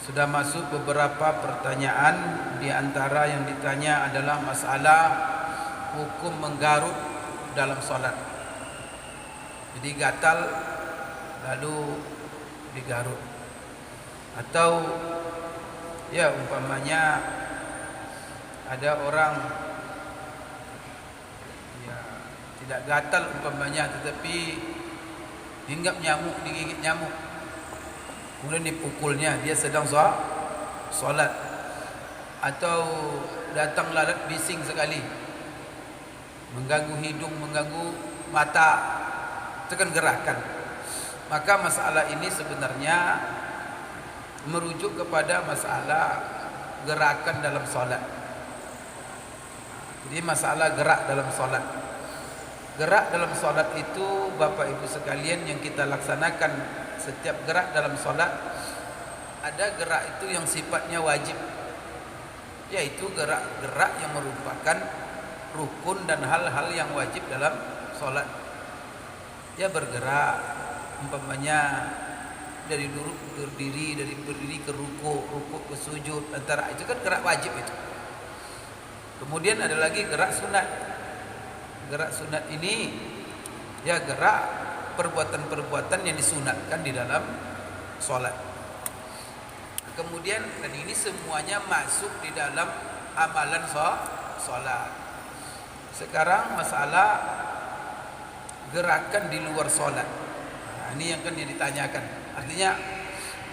Sudah masuk beberapa pertanyaan. Di antara yang ditanya adalah masalah hukum menggaruk dalam solat. Jadi gatal lalu digaruk, atau ya umpamanya ada orang ya tidak gatal umpamanya, tetapi hinggap nyamuk, digigit nyamuk, kemudian dipukulnya, dia sedang solat, atau datang lalat bising sekali, mengganggu hidung, mengganggu mata, itu kan gerakan. Maka masalah ini sebenarnya merujuk kepada masalah gerakan dalam solat. Jadi masalah gerak dalam solat. Gerak dalam solat itu Bapak Ibu sekalian yang kita laksanakan, setiap gerak dalam solat ada gerak itu yang sifatnya wajib, yaitu gerak-gerak yang merupakan rukun dan hal-hal yang wajib dalam solat. Ya bergerak, umpamanya dari duduk berdiri, dari berdiri ke ruku, ruku ke sujud, antara itu kan gerak wajib itu. Kemudian ada lagi gerak sunat. Gerak sunat ini ya gerak perbuatan-perbuatan yang disunatkan di dalam solat. Kemudian dan ini semuanya masuk di dalam amalan solat. Sekarang masalah gerakan di luar solat. Ini yang kan ditanyakan. Artinya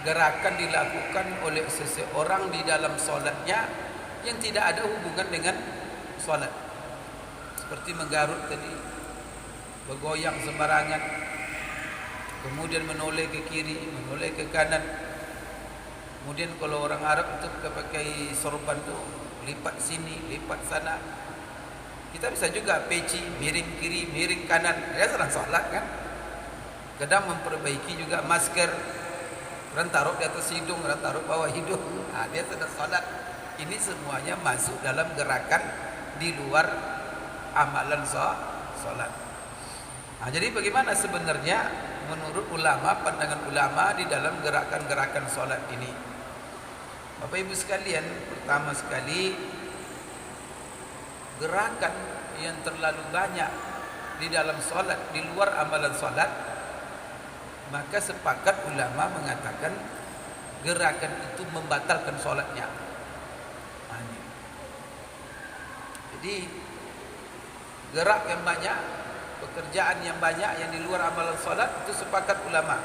gerakan dilakukan oleh seseorang di dalam solatnya yang tidak ada hubungan dengan solat, seperti menggaruk tadi, bergoyang sembarangan, kemudian menoleh ke kiri, menoleh ke kanan. Kemudian kalau orang Arab itu pakai sorban tu lipat sini, lipat sana. Kita bisa juga peci, miring kiri, miring kanan. Ya sedang solat kan. Kadang memperbaiki juga masker, orang taruh di atas hidung, orang taruh bawah hidung. Dia sedang solat. Ini semuanya masuk dalam gerakan di luar amalan solat. Jadi bagaimana sebenarnya menurut ulama, pandangan ulama di dalam gerakan-gerakan solat ini? Bapak Ibu sekalian, pertama sekali, gerakan yang terlalu banyak di dalam solat, di luar amalan solat, maka sepakat ulama mengatakan gerakan itu membatalkan solatnya. Jadi gerak yang banyak, pekerjaan yang banyak yang di luar amalan solat, itu sepakat ulama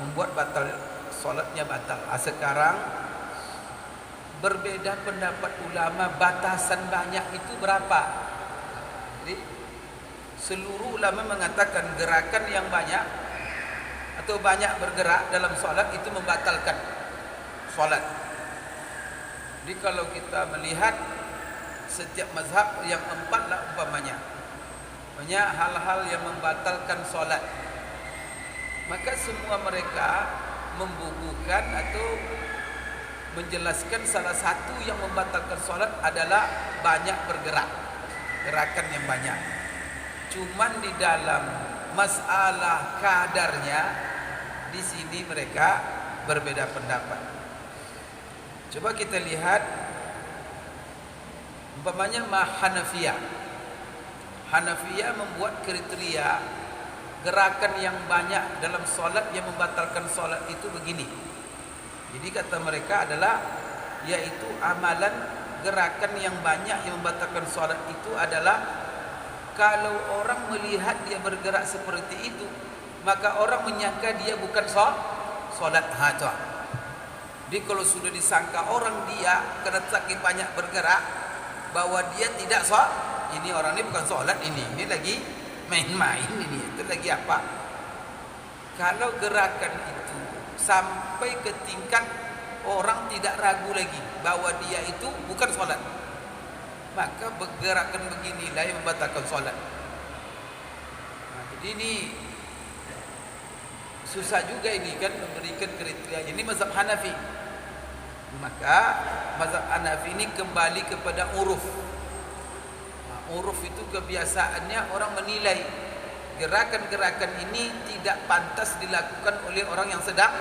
membuat batal, solatnya batal. Sekarang berbeda pendapat ulama, batasan banyak itu berapa. Jadi seluruh ulama mengatakan gerakan yang banyak atau banyak bergerak dalam solat itu membatalkan solat. Jadi kalau kita melihat setiap mazhab yang empat lah umpamanya, banyak hal-hal yang membatalkan solat, maka semua mereka membubuhkan atau menjelaskan salah satu yang membatalkan solat adalah banyak bergerak, gerakan yang banyak. Cuman di dalam masalah kadarnya, di sini mereka berbeda pendapat. Coba kita lihat umpamanya Hanafiyah. Hanafiyah membuat kriteria gerakan yang banyak dalam solat yang membatalkan solat itu begini. Jadi kata mereka adalah, yaitu amalan gerakan yang banyak yang membatalkan solat itu adalah kalau orang melihat dia bergerak seperti itu, maka orang menyangka dia bukan solat. Jadi kalau sudah disangka orang dia karena saking banyak bergerak bahwa dia tidak solat, ini orang ini bukan solat, ini lagi main-main, ini itu lagi apa? Kalau gerakan itu sampai ke tingkat orang tidak ragu lagi bahwa dia itu bukan solat, maka bergerakan beginilah yang membatalkan solat. Jadi ini susah juga ini kan memberikan kriteria. Ini mazhab Hanafi. Maka mazhab Hanafi ini kembali kepada uruf. Uruf itu kebiasaannya orang menilai gerakan-gerakan ini tidak pantas dilakukan oleh orang yang sedang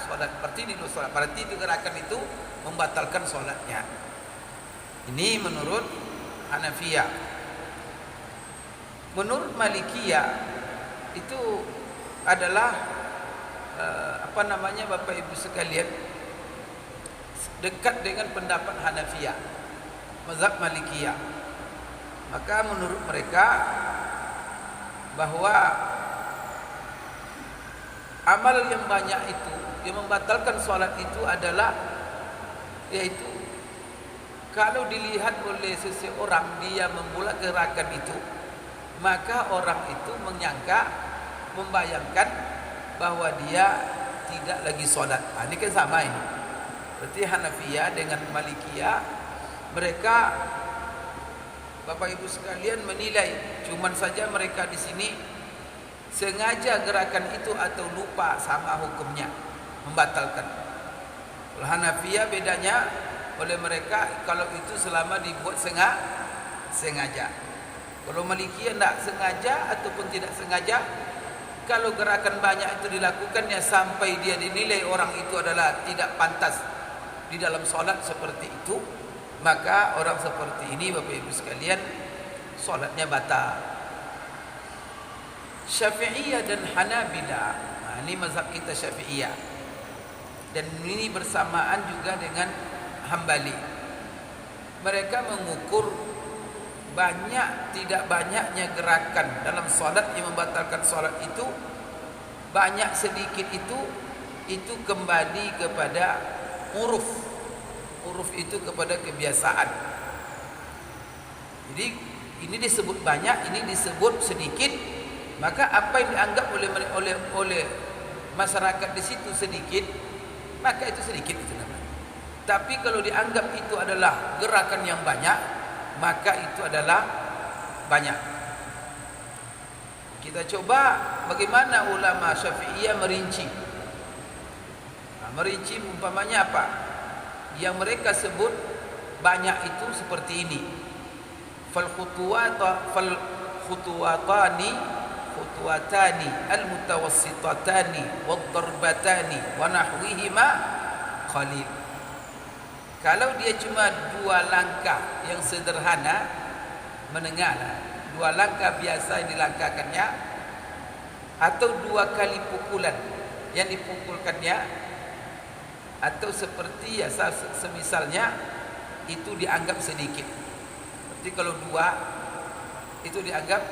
solat, berarti ini solat, berarti itu gerakan itu membatalkan solatnya. Ini menurut Hanafiyah. Menurut Malikiyah itu adalah Bapak Ibu sekalian, dekat dengan pendapat Hanafiyah, mazhab Malikiyah. Maka menurut mereka bahwa amal yang banyak itu yang membatalkan solat itu adalah, yaitu kalau dilihat oleh seseorang dia membuat gerakan itu, maka orang itu menyangka, membayangkan bahwa dia tidak lagi solat. Ini kan sama ini. Berarti Hanafiyah dengan Malikiyah, mereka Bapak Ibu sekalian menilai, cuman saja mereka di sini sengaja gerakan itu atau lupa, sama hukumnya, membatalkan. Kalau Hanafiyah bedanya oleh mereka, kalau itu selama dibuat sengaja. Kalau Malikiyah tidak sengaja ataupun tidak sengaja, kalau gerakan banyak itu dilakukannya sampai dia dinilai orang itu adalah tidak pantas di dalam solat seperti itu, maka orang seperti ini Bapak Ibu sekalian solatnya batal. Syafi'iyah dan Hanabilah, ini mazhab kita Syafi'iyah, dan ini bersamaan juga dengan Hambali. Mereka mengukur banyak tidak banyaknya gerakan dalam solat yang membatalkan solat itu, banyak sedikit itu kembali kepada uruf itu kepada kebiasaan. Jadi ini disebut banyak, ini disebut sedikit, maka apa yang dianggap oleh masyarakat di situ sedikit, maka itu sedikit itu namanya. Tapi kalau dianggap itu adalah gerakan yang banyak, maka itu adalah banyak. Kita coba bagaimana ulama Syafi'iyah merinci. Merinci umpamanya apa? Yang mereka sebut banyak itu seperti ini. Fal khutuwatani al-mutawassitatani wad-darbatani wa nahwihima qalil. Kalau dia cuma 2 langkah yang sederhana, menengah lah, 2 langkah biasa yang dilangkahkannya, atau 2 kali pukulan yang dipukulkannya, atau seperti ya semisalnya, itu dianggap sedikit. Berarti kalau 2 itu dianggap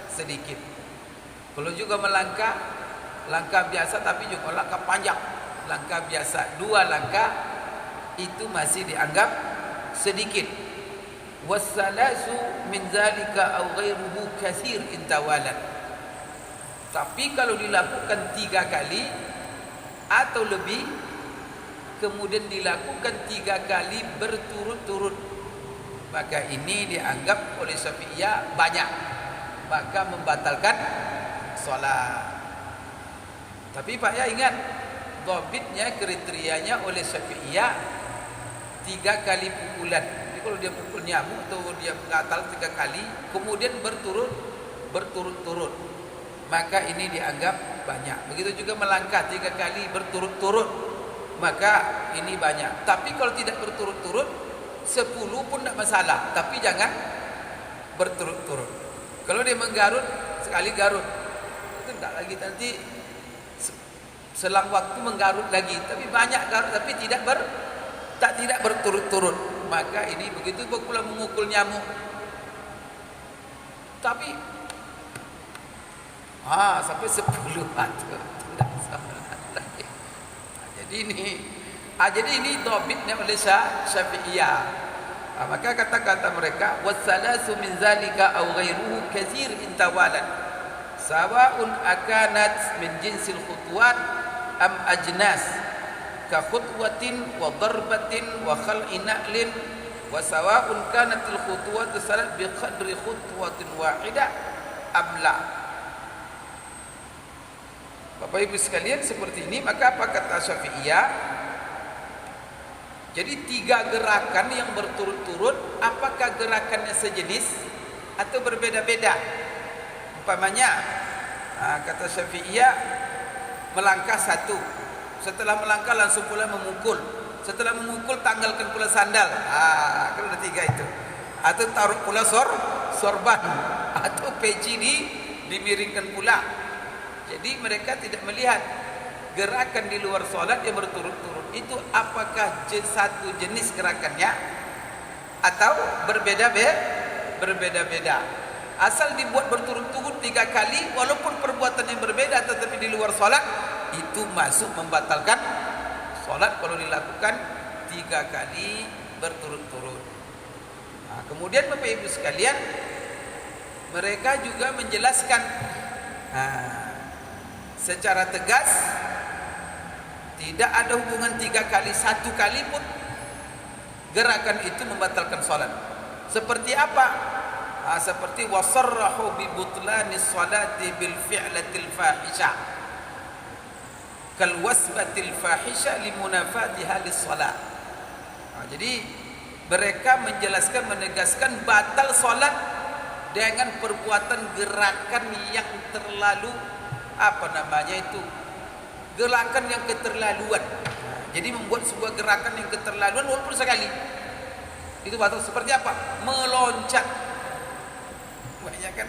sedikit. Kalau juga melangkah, langkah biasa tapi juga langkah panjang, langkah biasa 2 langkah itu masih dianggap sedikit. Wassalasu min zalika aw ghairuhu katsir intawalan. Tapi kalau dilakukan 3 kali atau lebih, kemudian dilakukan 3 kali berturut-turut, maka ini dianggap oleh Syafi'iyah banyak, maka membatalkan solat. Tapi Pak ya ingat, dhabitnya, kriterianya oleh Syafi'iyah 3 kali pukulan. Jadi kalau dia pukul nyamuk atau dia gatal 3 kali kemudian berturut-turut, maka ini dianggap banyak. Begitu juga melangkah 3 kali berturut-turut, maka ini banyak. Tapi kalau tidak berturut-turut 10 pun tidak masalah, tapi jangan berturut-turut. Kalau dia menggarut, sekali garut, itu tidak lagi, nanti selang waktu menggarut lagi. Tapi banyak garut tapi tidak berturut-turut, maka ini begitu pula memukul nyamuk. Tapi sampai 10 batu. Jadi ini dhabitnya oleh Syafi'iyah. Maka kata-kata mereka wassalasu min zalika aw ghairuhu katsir intawalan sawa'un akanat min jinsil khutuwat am ajnas ka khutwatin wa darbatin wa khal'i na'lin wa sawa'un kanatil khutuwat salat bi qadri khutwatin wahidah am la. Bapak Ibu sekalian, seperti ini. Maka apa kata Syafi'iyah? Jadi 3 gerakan yang berturut-turut, apakah gerakannya sejenis atau berbeda-beda? Umpamanya kata Syafi'iyah melangkah 1, Setelah melangkah langsung pula memukul. Setelah memukul tanggalkan pula sandal. Kan ada 3 itu. Atau taruh pula sorban atau peci dimiringkan pula. Jadi mereka tidak melihat gerakan di luar solat yang berturut-turut itu apakah satu jenis gerakannya atau berbeda-beda. Asal dibuat berturut-turut 3 kali walaupun perbuatan yang berbeda tetapi di luar solat, itu masuk membatalkan solat kalau dilakukan 3 kali berturut-turut. Kemudian Bapak Ibu sekalian, mereka juga menjelaskan secara tegas tidak ada hubungan 3 kali, 1 kali pun gerakan itu membatalkan solat. Seperti apa? Seperti wasarrahu bi butlanis salati bil fi'latil fahisha kal wasbatil fahisha limunafatiha lis salat. Jadi mereka menjelaskan, menegaskan batal solat dengan perbuatan gerakan yang terlalu gerakan yang keterlaluan. Jadi membuat sebuah gerakan yang keterlaluan walaupun sekali itu batal. Seperti apa? Meloncat. Banyak kan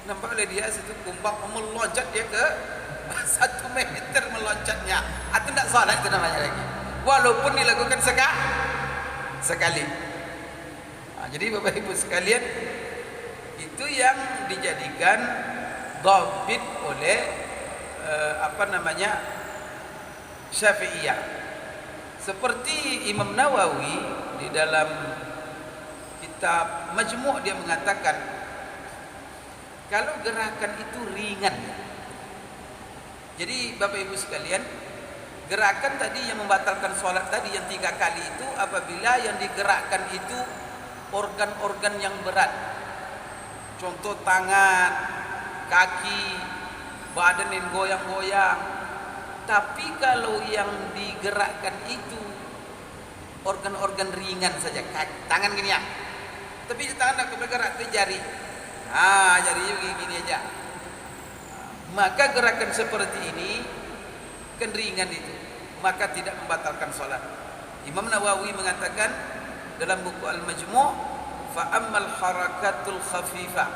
nampak oleh dia situ kumbang meloncat dia ke 1 meter meloncatnya. Itu tidak salat itu namanya lagi. Walaupun dilakukan sekali. Jadi Bapak Ibu sekalian, itu yang dijadikan dhabit oleh Syafi'iyah. Seperti Imam Nawawi di dalam kitab Majmu' dia mengatakan kalau gerakan itu ringan. Jadi Bapak Ibu sekalian, gerakan tadi yang membatalkan sholat tadi yang 3 kali itu apabila yang digerakkan itu organ-organ yang berat. Contoh tangan, kaki, badan yang goyang-goyang. Tapi kalau yang digerakkan itu organ-organ ringan saja, tangan gini ya. Tapi tangan tak bergerak ke jari. Jari gini aja. Maka gerakan seperti ini kan ringan itu, maka tidak membatalkan salat. Imam Nawawi mengatakan dalam buku Al-Majmu', fa ammal harakatul khafifah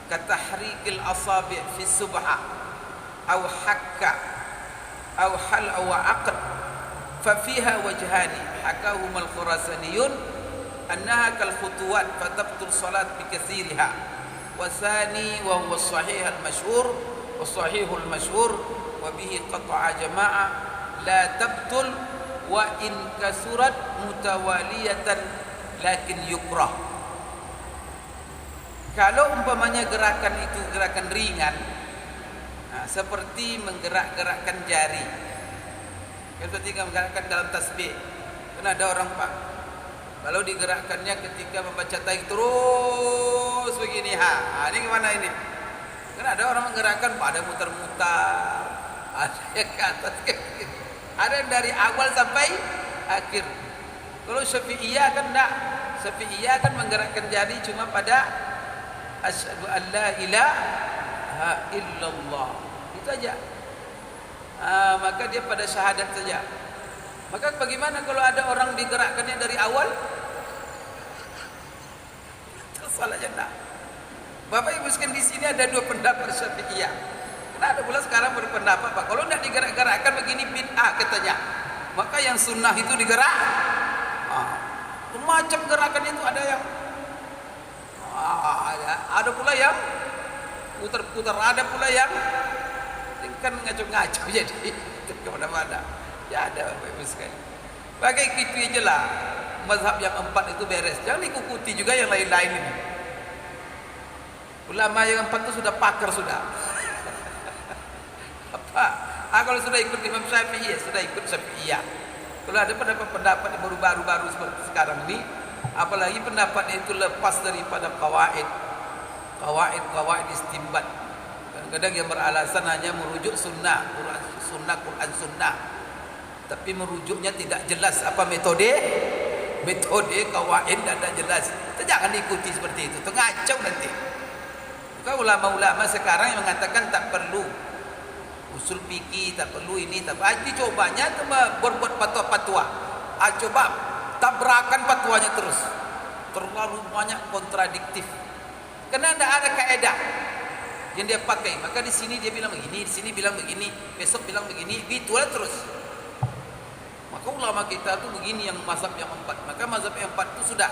ka tahrikil asabi' fi subha aw hakka aw hal aw aqd fa fiha wajhani hakahum al-Khurasaniyun annaha kal khutuwat fa tabtul salat bi katsiriha wa thani wa huwa sahih al-mashhur wa sahihul mashhur wa bihi qata'a jama'ah la tabtul wa in kasurat mutawaliyatan lakin yukrah. Kalau umpamanya gerakan itu gerakan ringan, seperti menggerak-gerakkan jari, seperti menggerakkan dalam tasbih. Kan ada orang Pak, kalau digerakkannya ketika membaca taik terus begini, ini gimana ini? Kan ada orang menggerakkan pada muter-muter, ada yang ke atas, ada dari awal sampai akhir. Kalau Syafi'iyah kan enggak. Syafi'iyah kan menggerakkan jari cuma pada asyhadu an la ilaha illallah. Itu aja. Maka dia pada syahadat saja. Maka bagaimana kalau ada orang digerakkannya dari awal? Salatnya enggak. Bapak Ibu sekalian, di sini ada 2 pendapat Syafi'iyah. Karena ada pula sekarang berpendapat Pak, kalau enggak digerak-gerakkan begini bid'ah katanya. Maka yang sunnah itu digerak. Macam gerakan itu ada yang ada pula yang putar-putar, ada pula yang kan ngaco-ngaco jadi itu kemana-mana. Ya ada Bapak Ibu sekalian. Bagai gitu aja lah. Mazhab yang 4 itu beres. Jangan diikuti juga yang lain-lain ini. Ulama yang 4 itu sudah pakar sudah. Apa? Kalau sudah ikut Imam Syafi'i, sudah ikut Syafi'iyah. Kalau ada pendapat-pendapat yang baru-baru seperti sekarang ini, apalagi pendapatnya itu lepas daripada qawaid istimbat. Kadang-kadang yang beralasan hanya merujuk sunnah, Quran sunnah. Tapi merujuknya tidak jelas apa metode qawaid tidak jelas. Itu jangan diikuti seperti itu. Itu ngacau nanti. Maka ulama-ulama sekarang yang mengatakan tak perlu usul fikih, tak perlu ini, tak perlu. Dicobanya berbuat fatwa-fatwa. Coba tabrakan fatwanya terus. Terlalu banyak kontradiktif. Karena tidak ada kaedah yang dia pakai. Maka di sini dia bilang begini, di sini bilang begini, besok bilang begini, gitulah terus. Maka ulama kita tu begini yang mazhab yang empat. Maka mazhab yang empat itu sudah.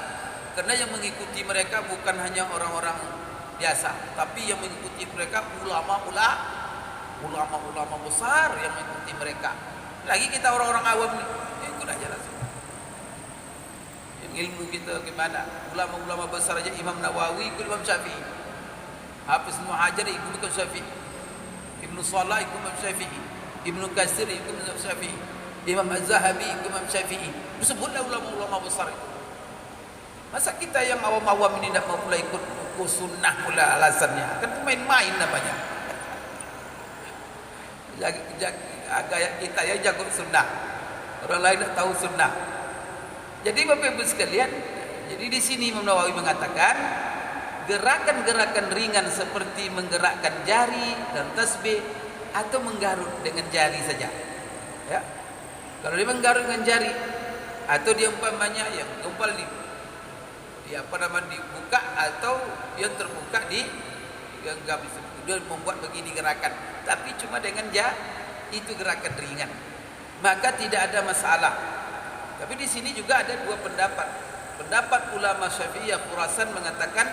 Karena yang mengikuti mereka bukan hanya orang-orang biasa, tapi yang mengikuti mereka ulama-ulama besar yang mengikuti mereka. Lagi kita orang-orang awam ni, ikut aja langsung. Yang ilmu kita gimana? Ulama-ulama besar aja, Imam Nawawi ikut Imam Syafi'i, Hafiz Ibnu Hajar ikut Imam Syafi'i, Ibnu Salah ikut Imam Syafi'i, Ibnu Katsir ikut Imam Syafi'i, Imam Az-Zahabi ikut Imam Syafi'i. Disebutlah ulama-ulama besar itu. Masa kita yang awam-awam ini tidak mau pula ikut buku sunnah pula alasannya? Kan main-main namanya. Gaya kita ya jago sunnah, orang lain tak tahu sunnah. Jadi Bapak Ibu sekalian, jadi di sini Imam Nawawi mengatakan gerakan-gerakan ringan seperti menggerakkan jari dan tasbih atau menggaruk dengan jari saja. Ya, kalau dia menggaruk dengan jari atau dia umpamanya yang gumpal di dibuka atau yang terbuka di genggam, dia membuat begini gerakan, tapi cuma dengan itu gerakan ringan, maka tidak ada masalah. Tapi di sini juga ada dua pendapat. Pendapat ulama Syafi'iyah Khurasan mengatakan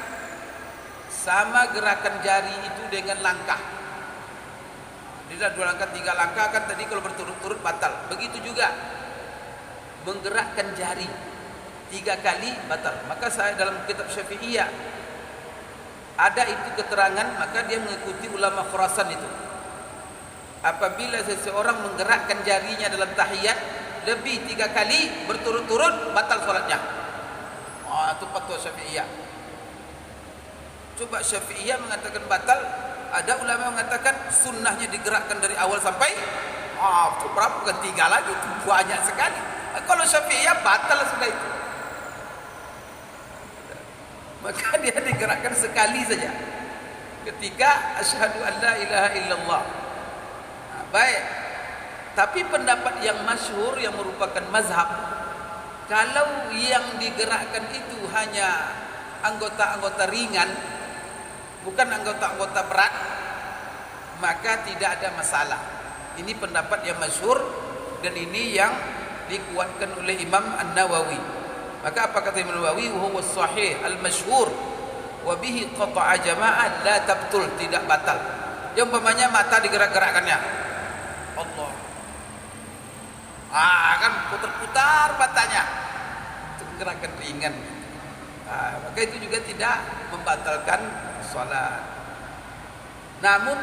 sama gerakan jari itu dengan langkah. Tidak 2 langkah 3 langkah kan tadi kalau berturut-turut batal. Begitu juga menggerakkan jari 3 kali batal. Maka saya dalam kitab Syafi'iyah ada itu keterangan, maka dia mengikuti ulama Khurasan itu. Apabila seseorang menggerakkan jarinya dalam tahiyat lebih 3 kali berturut-turut, batal solatnya. Itu fatwa Syafi'iyah. Coba Syafi'iyah mengatakan batal, ada ulama mengatakan sunnahnya digerakkan dari awal sampai itu berapa, bukan 3 lagi, itu banyak sekali. Kalau Syafi'iyah batal sudah itu. Maka dia digerakkan sekali saja ketika asyhadu an la ilaha illallah. Baik. Tapi pendapat yang masyhur yang merupakan mazhab, kalau yang digerakkan itu hanya anggota-anggota ringan, bukan anggota-anggota berat, maka tidak ada masalah. Ini pendapat yang masyhur dan ini yang dikuatkan oleh Imam An-Nawawi. Maka apa kata Imam Nawawi? Huwa sahih al-masyhur wa bihi qata'a jama'ah la tabtul, tidak batal. Yang umpamanya mata digerak-gerakkannya, Allah, kan putar-putar matanya, itu gerakan ringan. Maka itu juga tidak membatalkan salat. Namun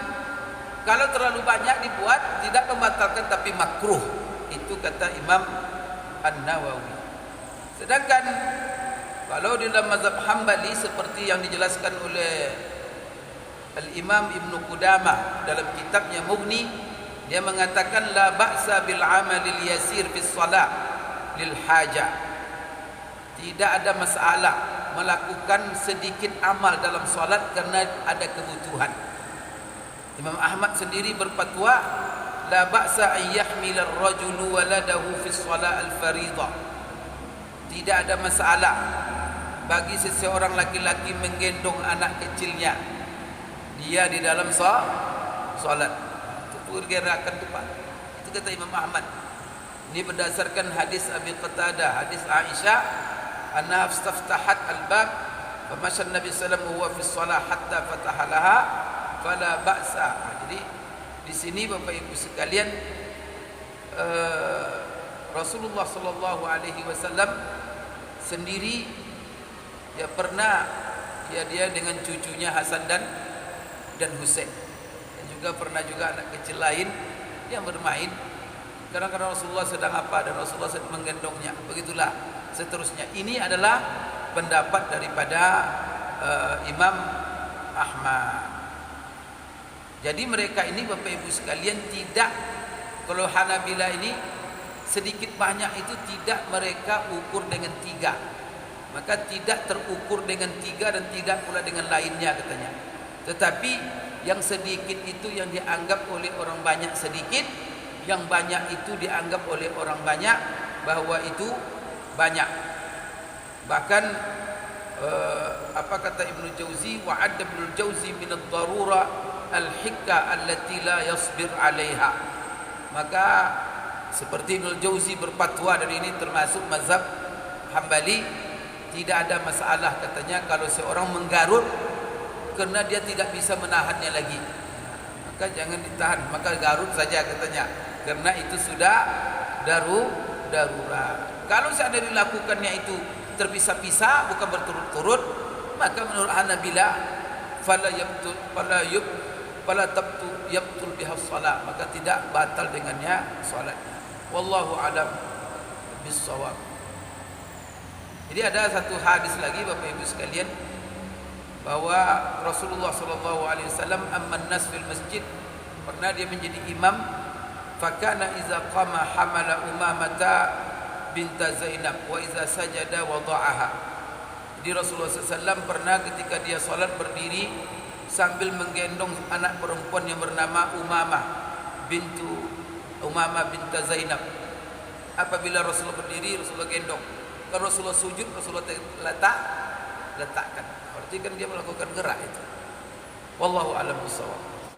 kalau terlalu banyak dibuat tidak membatalkan tapi makruh. Itu kata Imam An-Nawawi. Sedangkan kalau di dalam mazhab Hambali seperti yang dijelaskan oleh Al-Imam Ibnu Qudamah dalam kitabnya Mughni, dia mengatakan la ba'sa bil amalil yasir fi shalah lil hajah. Tidak ada masalah melakukan sedikit amal dalam salat karena ada kebutuhan. Imam Ahmad sendiri berfatwa la ba'sa an yahmil ar-rajulu waladahu fi shalah al-fariḍah. Tidak ada masalah bagi seseorang laki-laki menggendong anak kecilnya dia di dalam salat. Itu gerakan tepat. Itu kata Imam Ahmad. Ini berdasarkan hadis Abi Qatadah, hadis Aisyah, anna istaftahat al-bab fa masya Nabi sallallahu alaihi wasallam huwa fi shalah hatta fataha laha fala ba'sa. Jadi di sini Bapak Ibu sekalian, Rasulullah sallallahu alaihi wasallam sendiri ya pernah dia dengan cucunya Hasan dan Husain, dan juga pernah juga anak kecil lain yang bermain. Kadang-kadang Rasulullah sedang apa dan Rasulullah sedang menggendongnya. Begitulah seterusnya. Ini adalah pendapat daripada Imam Ahmad. Jadi mereka ini Bapak Ibu sekalian tidak, kalau Hanabilah ini sedikit banyak itu tidak mereka ukur dengan 3, maka tidak terukur dengan 3 dan tidak pula dengan lainnya katanya. Tetapi Yang sedikit itu yang dianggap oleh orang banyak sedikit, yang banyak itu dianggap oleh orang banyak bahwa itu banyak. Bahkan apa kata Ibnu Jauzi, wa'adda Ibnu Jauzi min ad-darura al-hikka allati la yasbir 'alaiha. Maka seperti Ibnu Jauzi berfatwa dari ini termasuk mazhab Hambali, tidak ada masalah katanya kalau seorang menggarut kerana dia tidak bisa menahannya lagi, maka jangan ditahan, maka garut saja katanya, karena itu sudah darurat. Kalau seandainya dilakukannya itu terpisah-pisah bukan berturut-turut, maka menurut Hanabila fala yabtul biha shalah, maka tidak batal dengannya salatnya. Wallahu alam bissawab. Jadi ada satu hadis lagi Bapak Ibu sekalian, bahwa Rasulullah sallallahu alaihi wasallam amman nas fil masjid, pernah dia menjadi imam, fakana iza qama hamala Umamata binta Zainab wa iza sajada wada'aha. Jadi Rasulullah SAW pernah ketika dia salat berdiri sambil menggendong anak perempuan yang bernama Umamah binta Zainab. Apabila Rasulullah berdiri, Rasulullah gendong. Kalau Rasulullah sujud, Rasulullah letakkan. Berarti kan dia melakukan gerak itu. Wallahu a'lam bishawab.